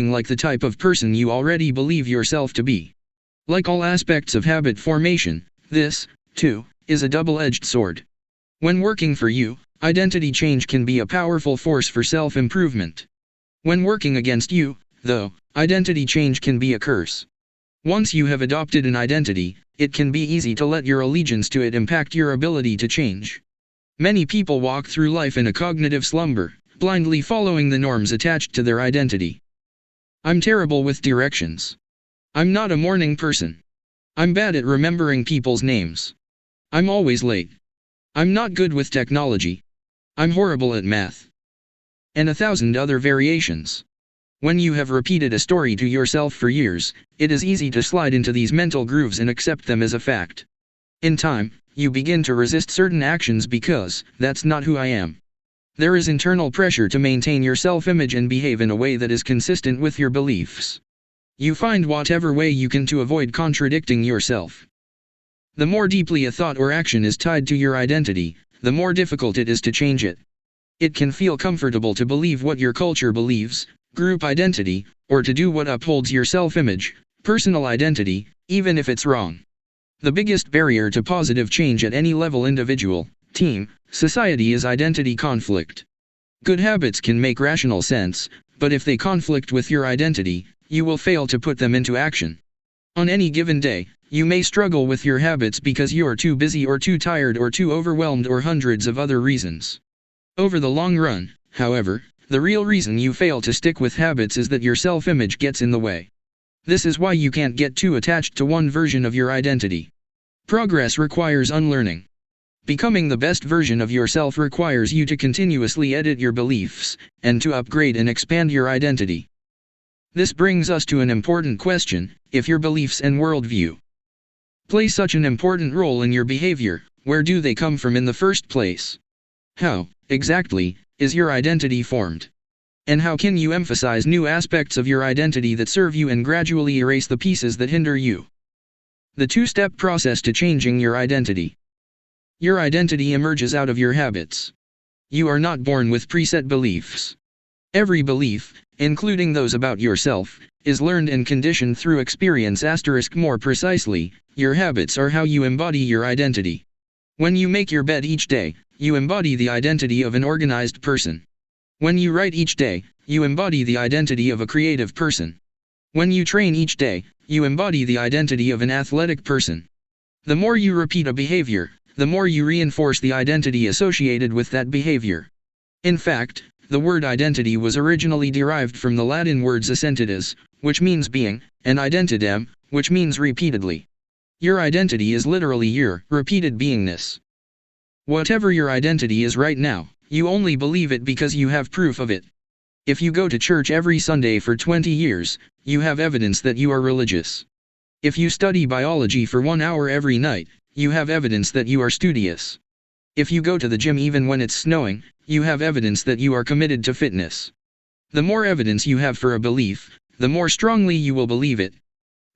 acting like the type of person you already believe yourself to be. Like all aspects of habit formation, this, too, is a double-edged sword. When working for you, identity change can be a powerful force for self-improvement. When working against you, though, identity change can be a curse. Once you have adopted an identity, it can be easy to let your allegiance to it impact your ability to change. Many people walk through life in a cognitive slumber, blindly following the norms attached to their identity. I'm terrible with directions. I'm not a morning person. I'm bad at remembering people's names. I'm always late. I'm not good with technology. I'm horrible at math. And 1,000 other variations. When you have repeated a story to yourself for years, it is easy to slide into these mental grooves and accept them as a fact. In time, you begin to resist certain actions because, that's not who I am. There is internal pressure to maintain your self-image and behave in a way that is consistent with your beliefs. You find whatever way you can to avoid contradicting yourself. The more deeply a thought or action is tied to your identity, the more difficult it is to change it. It can feel comfortable to believe what your culture believes, group identity, or to do what upholds your self-image, personal identity, even if it's wrong. The biggest barrier to positive change at any level, individual, team, society, is identity conflict. Good habits can make rational sense, but if they conflict with your identity, you will fail to put them into action. On any given day, you may struggle with your habits because you are too busy or too tired or too overwhelmed or hundreds of other reasons. Over the long run, however, the real reason you fail to stick with habits is that your self-image gets in the way. This is why you can't get too attached to one version of your identity. Progress requires unlearning. Becoming the best version of yourself requires you to continuously edit your beliefs, and to upgrade and expand your identity. This brings us to an important question: if your beliefs and worldview play such an important role in your behavior, where do they come from in the first place? How, exactly, is your identity formed? And how can you emphasize new aspects of your identity that serve you and gradually erase the pieces that hinder you? The two-step process to changing your identity. Your identity emerges out of your habits. You are not born with preset beliefs. Every belief, including those about yourself, is learned and conditioned through experience. More precisely, your habits are how you embody your identity. When you make your bed each day, you embody the identity of an organized person. When you write each day, you embody the identity of a creative person. When you train each day, you embody the identity of an athletic person. The more you repeat a behavior, the more you reinforce the identity associated with that behavior. In fact, the word identity was originally derived from the Latin words essentitas, which means being, and identidem, which means repeatedly. Your identity is literally your repeated beingness. Whatever your identity is right now, you only believe it because you have proof of it. If you go to church every Sunday for 20 years, you have evidence that you are religious. If you study biology for 1 hour every night, you have evidence that you are studious. If you go to the gym even when it's snowing, you have evidence that you are committed to fitness. The more evidence you have for a belief, the more strongly you will believe it.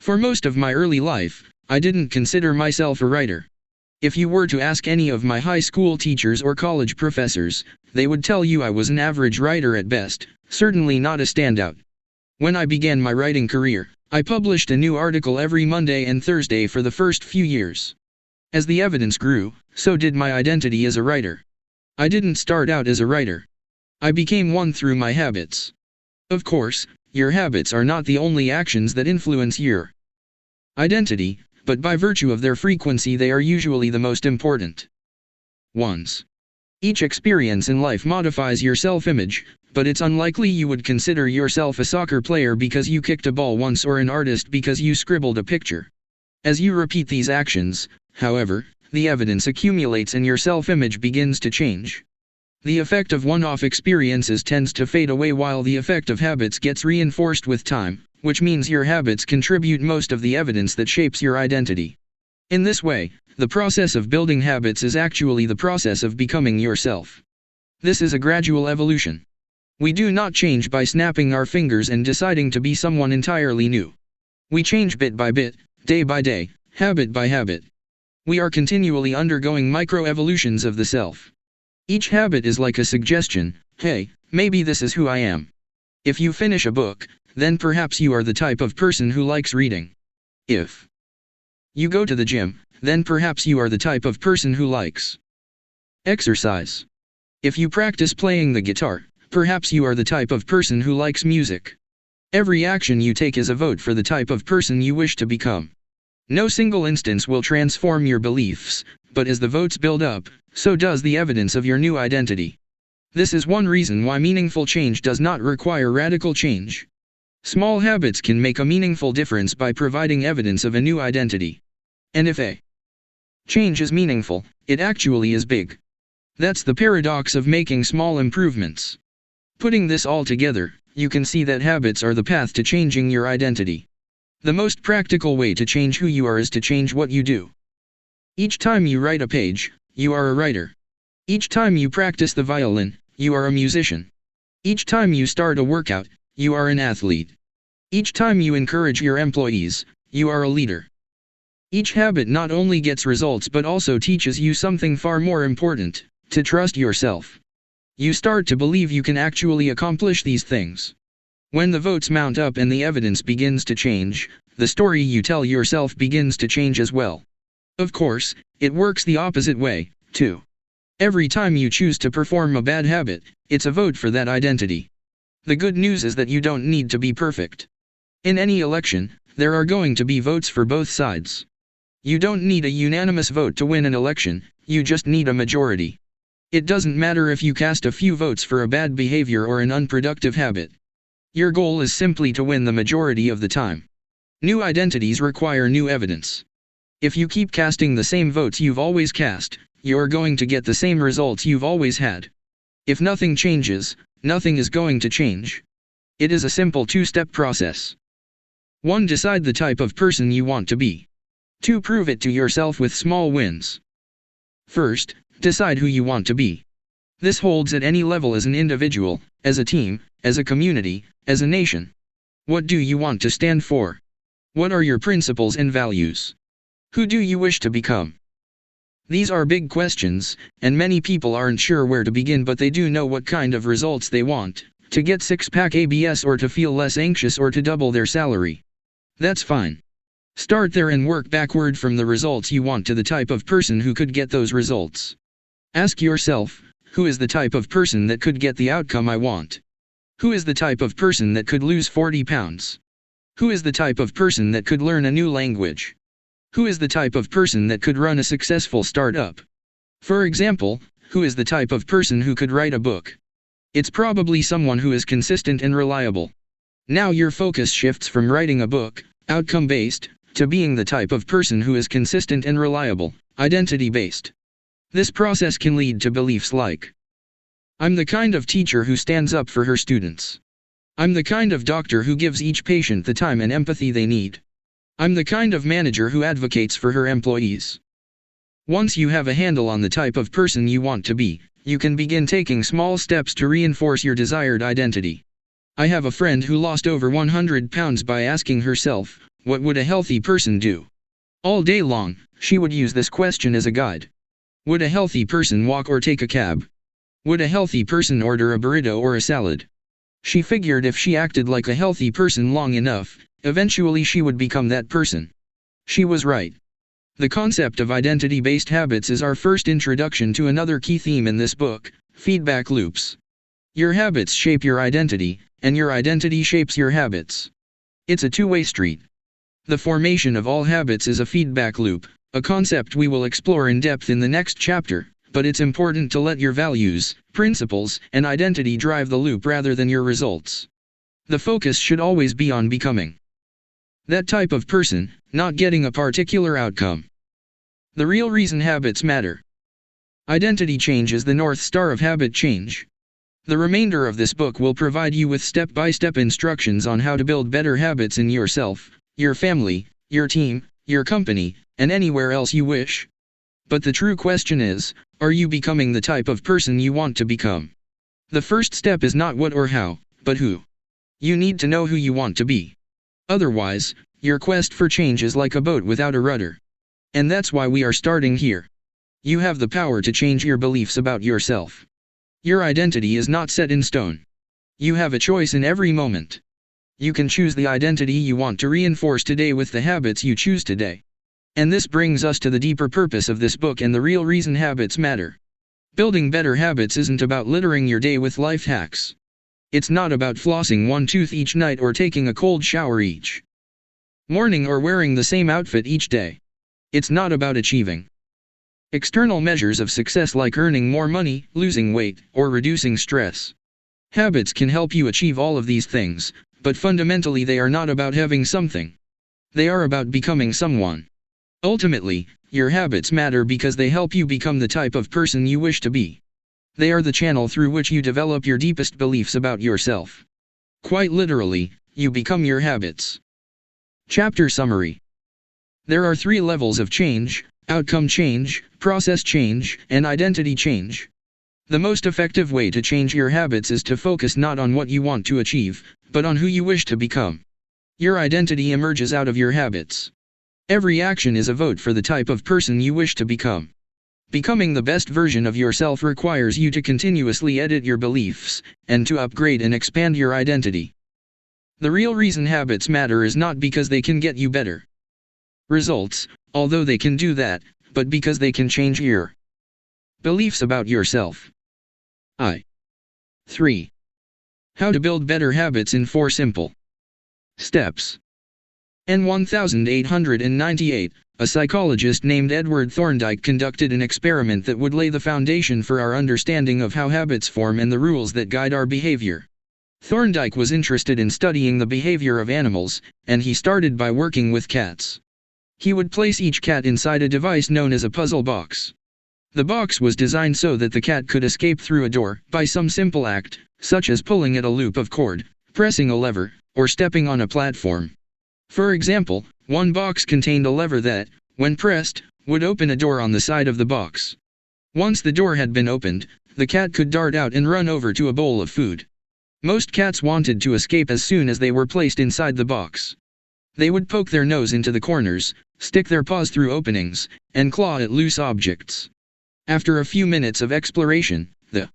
For most of my early life, I didn't consider myself a writer. If you were to ask any of my high school teachers or college professors, they would tell you I was an average writer at best, certainly not a standout. When I began my writing career, I published a new article every Monday and Thursday for the first few years. As the evidence grew, so did my identity as a writer. I didn't start out as a writer. I became one through my habits. Of course, your habits are not the only actions that influence your identity, but by virtue of their frequency they are usually the most important ones. Each experience in life modifies your self-image, but it's unlikely you would consider yourself a soccer player because you kicked a ball once or an artist because you scribbled a picture. As you repeat these actions, however, the evidence accumulates and your self-image begins to change. The effect of one-off experiences tends to fade away while the effect of habits gets reinforced with time, which means your habits contribute most of the evidence that shapes your identity. In this way, the process of building habits is actually the process of becoming yourself. This is a gradual evolution. We do not change by snapping our fingers and deciding to be someone entirely new. We change bit by bit, day by day, habit by habit. We are continually undergoing micro-evolutions of the self. Each habit is like a suggestion: hey, maybe this is who I am. If you finish a book, then perhaps you are the type of person who likes reading. If you go to the gym, then perhaps you are the type of person who likes exercise. If you practice playing the guitar, perhaps you are the type of person who likes music. Every action you take is a vote for the type of person you wish to become. No single instance will transform your beliefs, but as the votes build up, so does the evidence of your new identity. This is one reason why meaningful change does not require radical change. Small habits can make a meaningful difference by providing evidence of a new identity. And if a change is meaningful, it actually is big. That's the paradox of making small improvements. Putting this all together, you can see that habits are the path to changing your identity. The most practical way to change who you are is to change what you do. Each time you write a page, you are a writer. Each time you practice the violin, you are a musician. Each time you start a workout, you are an athlete. Each time you encourage your employees, you are a leader. Each habit not only gets results but also teaches you something far more important, to trust yourself. You start to believe you can actually accomplish these things. When the votes mount up and the evidence begins to change, the story you tell yourself begins to change as well. Of course, it works the opposite way, too. Every time you choose to perform a bad habit, it's a vote for that identity. The good news is that you don't need to be perfect. In any election, there are going to be votes for both sides. You don't need a unanimous vote to win an election, you just need a majority. It doesn't matter if you cast a few votes for a bad behavior or an unproductive habit. Your goal is simply to win the majority of the time. New identities require new evidence. If you keep casting the same votes you've always cast, you're going to get the same results you've always had. If nothing changes, nothing is going to change. It is a simple two-step process. 1. Decide the type of person you want to be. 2. Prove it to yourself with small wins. First, decide who you want to be. This holds at any level as an individual, as a team, as a community, as a nation. What do you want to stand for? What are your principles and values? Who do you wish to become? These are big questions, and many people aren't sure where to begin, but they do know what kind of results they want, to get six-pack abs or to feel less anxious or to double their salary. That's fine. Start there and work backward from the results you want to the type of person who could get those results. Ask yourself, who is the type of person that could get the outcome I want? Who is the type of person that could lose 40 pounds? Who is the type of person that could learn a new language? Who is the type of person that could run a successful startup? For example, who is the type of person who could write a book? It's probably someone who is consistent and reliable. Now your focus shifts from writing a book, outcome-based, to being the type of person who is consistent and reliable, identity-based. This process can lead to beliefs like, I'm the kind of teacher who stands up for her students. I'm the kind of doctor who gives each patient the time and empathy they need. I'm the kind of manager who advocates for her employees. Once you have a handle on the type of person you want to be, you can begin taking small steps to reinforce your desired identity. I have a friend who lost over 100 pounds by asking herself, what would a healthy person do? All day long, she would use this question as a guide. Would a healthy person walk or take a cab? Would a healthy person order a burrito or a salad? She figured if she acted like a healthy person long enough, eventually she would become that person. She was right. The concept of identity-based habits is our first introduction to another key theme in this book, feedback loops. Your habits shape your identity, and your identity shapes your habits. It's a two-way street. The formation of all habits is a feedback loop, a concept we will explore in depth in the next chapter, but it's important to let your values, principles, and identity drive the loop rather than your results. The focus should always be on becoming that type of person, not getting a particular outcome. The real reason habits matter. Identity change is the North Star of habit change. The remainder of this book will provide you with step-by-step instructions on how to build better habits in yourself, your family, your team, your company, and anywhere else you wish. But the true question is, are you becoming the type of person you want to become? The first step is not what or how, but who. You need to know who you want to be. Otherwise, your quest for change is like a boat without a rudder. And that's why we are starting here. You have the power to change your beliefs about yourself. Your identity is not set in stone. You have a choice in every moment. You can choose the identity you want to reinforce today with the habits you choose today. And this brings us to the deeper purpose of this book and the real reason habits matter. Building better habits isn't about littering your day with life hacks. It's not about flossing one tooth each night or taking a cold shower each morning or wearing the same outfit each day. It's not about achieving external measures of success like earning more money, losing weight, or reducing stress. Habits can help you achieve all of these things, but fundamentally they are not about having something. They are about becoming someone. Ultimately, your habits matter because they help you become the type of person you wish to be. They are the channel through which you develop your deepest beliefs about yourself. Quite literally, you become your habits. Chapter Summary. There are 3 levels of change: outcome change, process change, and identity change. The most effective way to change your habits is to focus not on what you want to achieve, but on who you wish to become. Your identity emerges out of your habits. Every action is a vote for the type of person you wish to become. Becoming the best version of yourself requires you to continuously edit your beliefs, and to upgrade and expand your identity. The real reason habits matter is not because they can get you better results, although they can do that, but because they can change your beliefs about yourself. 3. How to build better habits in 4 simple steps. In 1898, a psychologist named Edward Thorndike conducted an experiment that would lay the foundation for our understanding of how habits form and the rules that guide our behavior. Thorndike was interested in studying the behavior of animals, and he started by working with cats. He would place each cat inside a device known as a puzzle box. The box was designed so that the cat could escape through a door by some simple act, such as pulling at a loop of cord, pressing a lever, or stepping on a platform. For example, one box contained a lever that, when pressed, would open a door on the side of the box. Once the door had been opened, the cat could dart out and run over to a bowl of food. Most cats wanted to escape as soon as they were placed inside the box. They would poke their nose into the corners, stick their paws through openings, and claw at loose objects. After a few minutes of exploration, the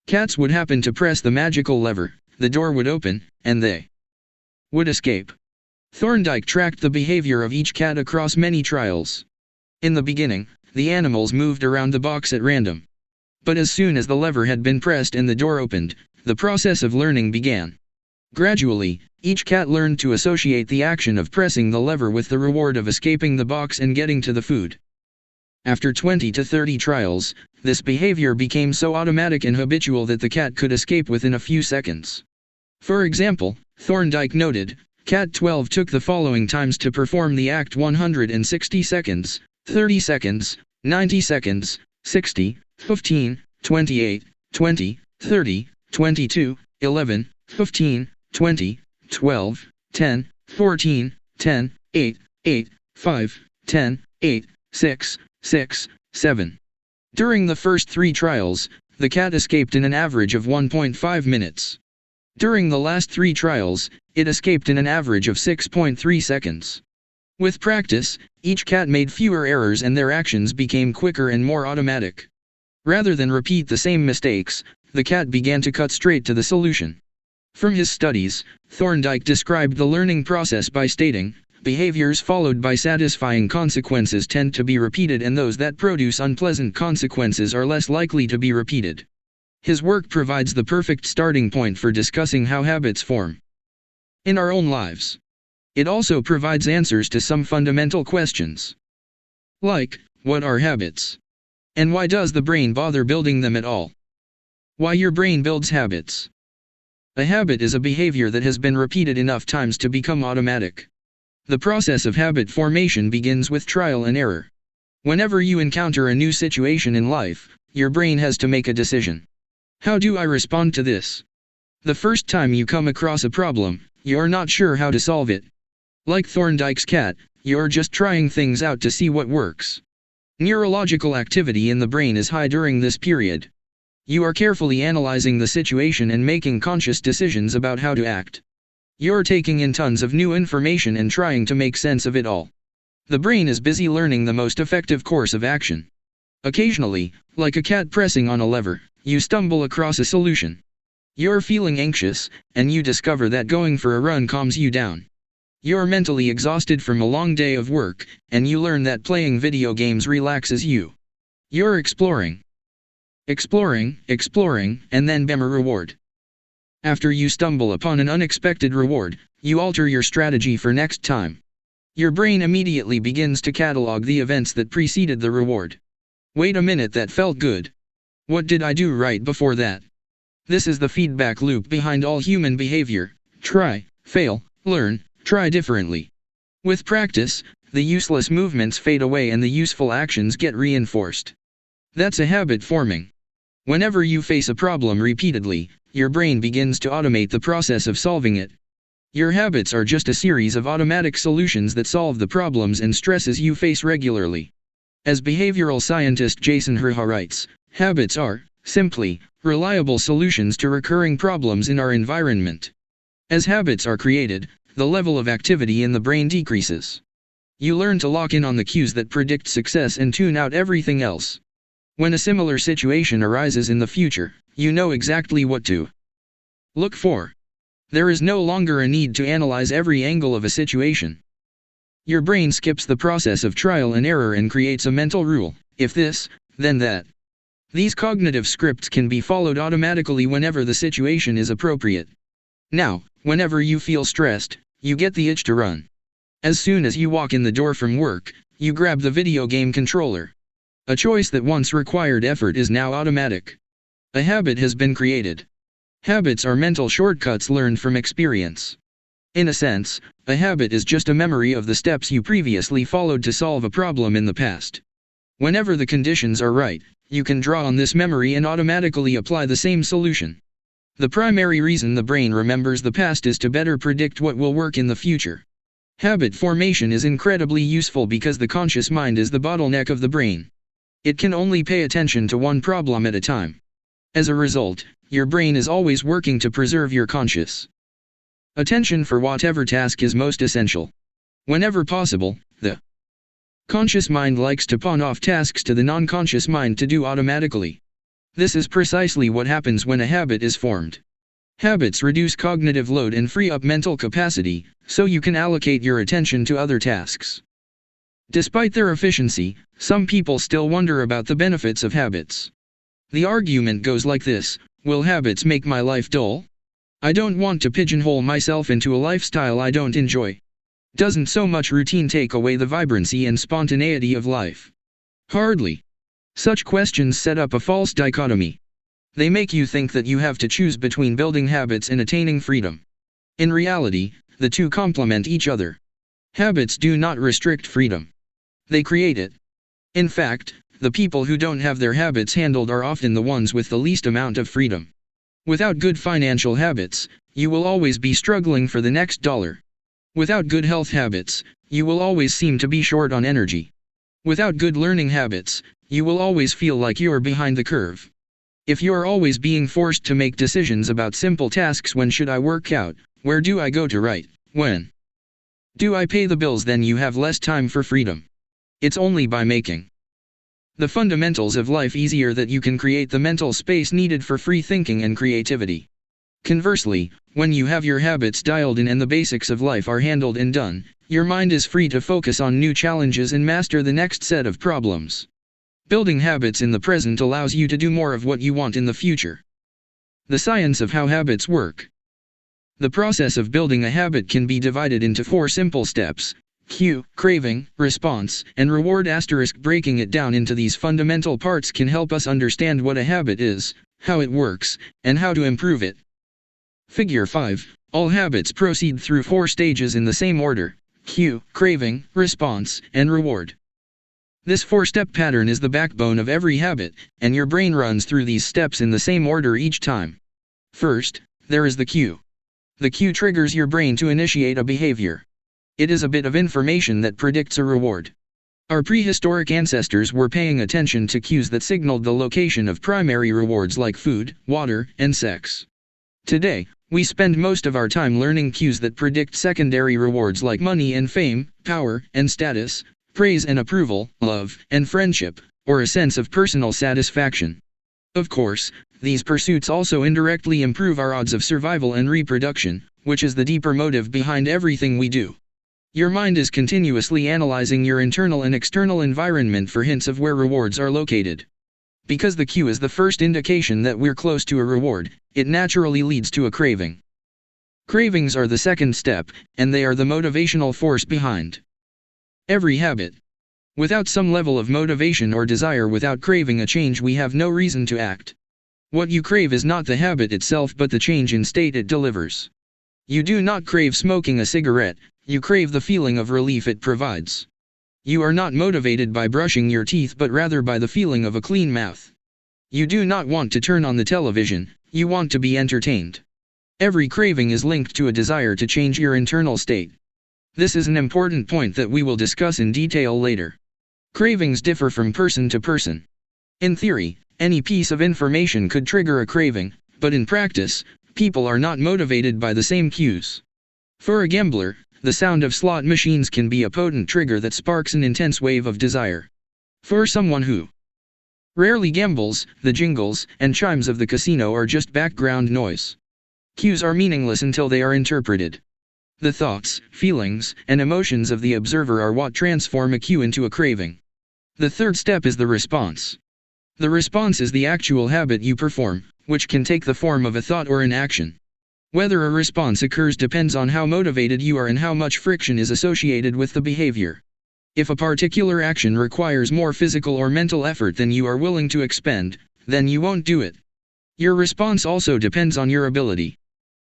cats would happen to press the magical lever, the door would open, and they would escape. Thorndike tracked the behavior of each cat across many trials. In the beginning, the animals moved around the box at random. But as soon as the lever had been pressed and the door opened, the process of learning began. Gradually, each cat learned to associate the action of pressing the lever with the reward of escaping the box and getting to the food. After 20 to 30 trials, this behavior became so automatic and habitual that the cat could escape within a few seconds. For example, Thorndike noted, Cat 12 took the following times to perform the act: 160 seconds, 30 seconds, 90 seconds, 60, 15, 28, 20, 30, 22, 11, 15, 20, 12, 10, 14, 10, 8, 8, 5, 10, 8, 6, 6, 7. During the first 3 trials, the cat escaped in an average of 1.5 minutes. During the last 3 trials, it escaped in an average of 6.3 seconds. With practice, each cat made fewer errors and their actions became quicker and more automatic. Rather than repeat the same mistakes, the cat began to cut straight to the solution. From his studies, Thorndike described the learning process by stating, behaviors followed by satisfying consequences tend to be repeated, and those that produce unpleasant consequences are less likely to be repeated. His work provides the perfect starting point for discussing how habits form in our own lives. It also provides answers to some fundamental questions. Like, what are habits? And why does the brain bother building them at all? Why your brain builds habits. A habit is a behavior that has been repeated enough times to become automatic. The process of habit formation begins with trial and error. Whenever you encounter a new situation in life, your brain has to make a decision. How do I respond to this? The first time you come across a problem, you're not sure how to solve it. Like Thorndike's cat, you're just trying things out to see what works. Neurological activity in the brain is high during this period. You are carefully analyzing the situation and making conscious decisions about how to act. You're taking in tons of new information and trying to make sense of it all. The brain is busy learning the most effective course of action. Occasionally, like a cat pressing on a lever, you stumble across a solution. You're feeling anxious, and you discover that going for a run calms you down. You're mentally exhausted from a long day of work, and you learn that playing video games relaxes you. You're exploring, and then bam, a reward. After you stumble upon an unexpected reward, you alter your strategy for next time. Your brain immediately begins to catalog the events that preceded the reward. Wait a minute, that felt good. What did I do right before that? This is the feedback loop behind all human behavior. Try, fail, learn, try differently. With practice, the useless movements fade away and the useful actions get reinforced. That's a habit forming. Whenever you face a problem repeatedly, your brain begins to automate the process of solving it. Your habits are just a series of automatic solutions that solve the problems and stresses you face regularly. As behavioral scientist Jason Hrha writes, habits are, simply, reliable solutions to recurring problems in our environment. As habits are created, the level of activity in the brain decreases. You learn to lock in on the cues that predict success and tune out everything else. When a similar situation arises in the future, you know exactly what to look for. There is no longer a need to analyze every angle of a situation. Your brain skips the process of trial and error and creates a mental rule: if this, then that. These cognitive scripts can be followed automatically whenever the situation is appropriate. Now, whenever you feel stressed, you get the itch to run. As soon as you walk in the door from work, you grab the video game controller. A choice that once required effort is now automatic. A habit has been created. Habits are mental shortcuts learned from experience. In a sense, a habit is just a memory of the steps you previously followed to solve a problem in the past. Whenever the conditions are right, you can draw on this memory and automatically apply the same solution. The primary reason the brain remembers the past is to better predict what will work in the future. Habit formation is incredibly useful because the conscious mind is the bottleneck of the brain. It can only pay attention to one problem at a time. As a result, your brain is always working to preserve your conscious attention for whatever task is most essential. Whenever possible, the conscious mind likes to pawn off tasks to the non-conscious mind to do automatically. This is precisely what happens when a habit is formed. Habits reduce cognitive load and free up mental capacity, so you can allocate your attention to other tasks. Despite their efficiency, some people still wonder about the benefits of habits. The argument goes like this: will habits make my life dull? I don't want to pigeonhole myself into a lifestyle I don't enjoy. Doesn't so much routine take away the vibrancy and spontaneity of life? Hardly. Such questions set up a false dichotomy. They make you think that you have to choose between building habits and attaining freedom. In reality, the two complement each other. Habits do not restrict freedom. They create it. In fact, the people who don't have their habits handled are often the ones with the least amount of freedom. Without good financial habits, you will always be struggling for the next dollar. Without good health habits, you will always seem to be short on energy. Without good learning habits, you will always feel like you are behind the curve. If you are always being forced to make decisions about simple tasks: when should I work out, where do I go to write, when do I pay the bills, then you have less time for freedom. It's only by making the fundamentals of life easier that you can create the mental space needed for free thinking and creativity. Conversely, when you have your habits dialed in and the basics of life are handled and done, your mind is free to focus on new challenges and master the next set of problems. Building habits in the present allows you to do more of what you want in the future. The science of how habits work. The process of building a habit can be divided into 4 simple steps: cue, craving, response, and reward. Breaking it down into these fundamental parts can help us understand what a habit is, how it works, and how to improve it. Figure 5. All habits proceed through 4 stages in the same order: cue, craving, response, and reward. This 4-step pattern is the backbone of every habit, and your brain runs through these steps in the same order each time. First, there is the cue. The cue triggers your brain to initiate a behavior. It is a bit of information that predicts a reward. Our prehistoric ancestors were paying attention to cues that signaled the location of primary rewards like food, water, and sex. Today, we spend most of our time learning cues that predict secondary rewards like money and fame, power and status, praise and approval, love and friendship, or a sense of personal satisfaction. Of course, These pursuits also indirectly improve our odds of survival and reproduction, which is the deeper motive behind everything we do. Your mind is continuously analyzing your internal and external environment for hints of where rewards are located. Because the cue is the first indication that we're close to a reward, it naturally leads to a craving. Cravings are the second step, and they are the motivational force behind every habit. Without some level of motivation or desire, without craving a change, we have no reason to act. What you crave is not the habit itself but the change in state it delivers. You do not crave smoking a cigarette, you crave the feeling of relief it provides. You are not motivated by brushing your teeth but rather by the feeling of a clean mouth. You do not want to turn on the television, you want to be entertained. Every craving is linked to a desire to change your internal state. This is an important point that we will discuss in detail later. Cravings differ from person to person. In theory, any piece of information could trigger a craving, but in practice, people are not motivated by the same cues. For a gambler, the sound of slot machines can be a potent trigger that sparks an intense wave of desire. For someone who rarely gambles, the jingles and chimes of the casino are just background noise. Cues are meaningless until they are interpreted. The thoughts, feelings, and emotions of the observer are what transform a cue into a craving. The third step is the response. The response is the actual habit you perform, which can take the form of a thought or an action. Whether a response occurs depends on how motivated you are and how much friction is associated with the behavior. If a particular action requires more physical or mental effort than you are willing to expend, then you won't do it. Your response also depends on your ability.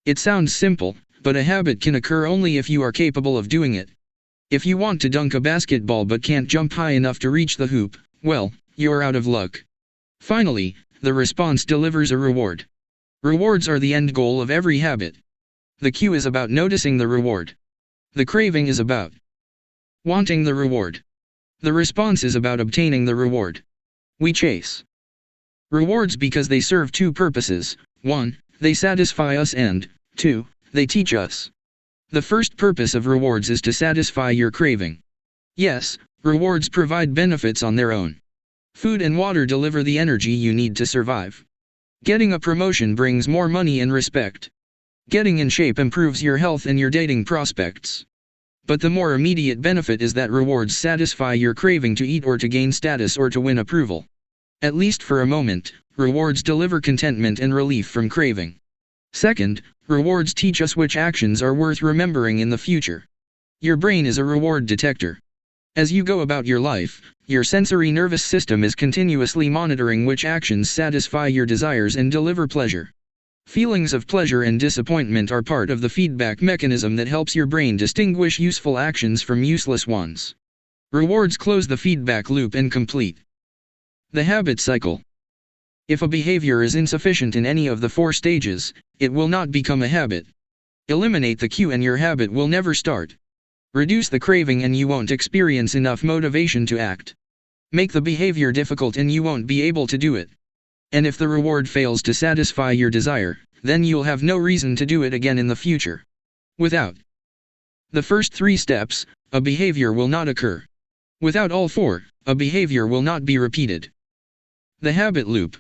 It sounds simple, but a habit can occur only if you are capable of doing it. If you want to dunk a basketball but can't jump high enough to reach the hoop, well, you're out of luck. Finally, the response delivers a reward. Rewards are the end goal of every habit. The cue is about noticing the reward. The craving is about wanting the reward. The response is about obtaining the reward. We chase rewards because they serve two purposes. 1, they satisfy us, and 2, they teach us. The first purpose of rewards is to satisfy your craving. Yes, rewards provide benefits on their own. Food and water deliver the energy you need to survive. Getting a promotion brings more money and respect. Getting in shape improves your health and your dating prospects. But the more immediate benefit is that rewards satisfy your craving to eat or to gain status or to win approval. At least for a moment, rewards deliver contentment and relief from craving. Second, rewards teach us which actions are worth remembering in the future. Your brain is a reward detector. As you go about your life, your sensory nervous system is continuously monitoring which actions satisfy your desires and deliver pleasure. Feelings of pleasure and disappointment are part of the feedback mechanism that helps your brain distinguish useful actions from useless ones. Rewards close the feedback loop and complete the habit cycle. If a behavior is insufficient in any of the 4 stages, it will not become a habit. Eliminate the cue and your habit will never start. Reduce the craving and you won't experience enough motivation to act. Make the behavior difficult and you won't be able to do it. And if the reward fails to satisfy your desire, then you'll have no reason to do it again in the future. Without the first 3 steps, a behavior will not occur. Without all 4, a behavior will not be repeated. The habit loop.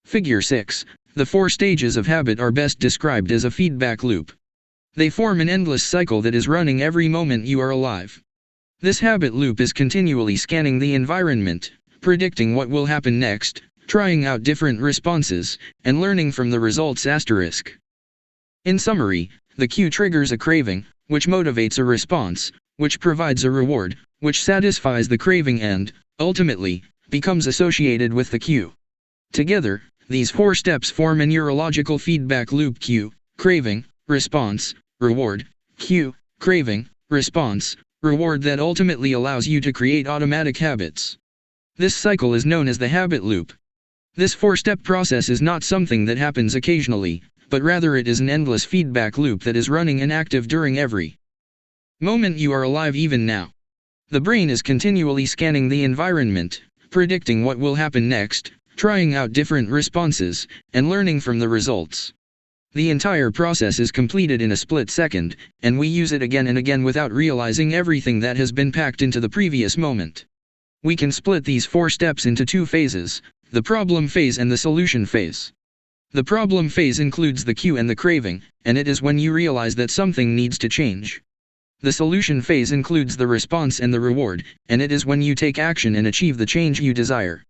Figure 6. The 4 stages of habit are best described as a feedback loop. They form an endless cycle that is running every moment you are alive. This habit loop is continually scanning the environment, predicting what will happen next, trying out different responses, and learning from the results. In summary, the cue triggers a craving, which motivates a response, which provides a reward, which satisfies the craving and, ultimately, becomes associated with the cue. Together, these 4 steps form a neurological feedback loop: cue, craving, response, reward, cue, craving, response, reward that ultimately allows you to create automatic habits. This cycle is known as the habit loop. This 4-step process is not something that happens occasionally, but rather it is an endless feedback loop that is running and active during every moment you are alive. Even now, the brain is continually scanning the environment, predicting what will happen next, trying out different responses, and learning from the results. The entire process is completed in a split second, and we use it again and again without realizing everything that has been packed into the previous moment. We can split these 4 steps into 2 phases, the problem phase and the solution phase. The problem phase includes the cue and the craving, and it is when you realize that something needs to change. The solution phase includes the response and the reward, and it is when you take action and achieve the change you desire.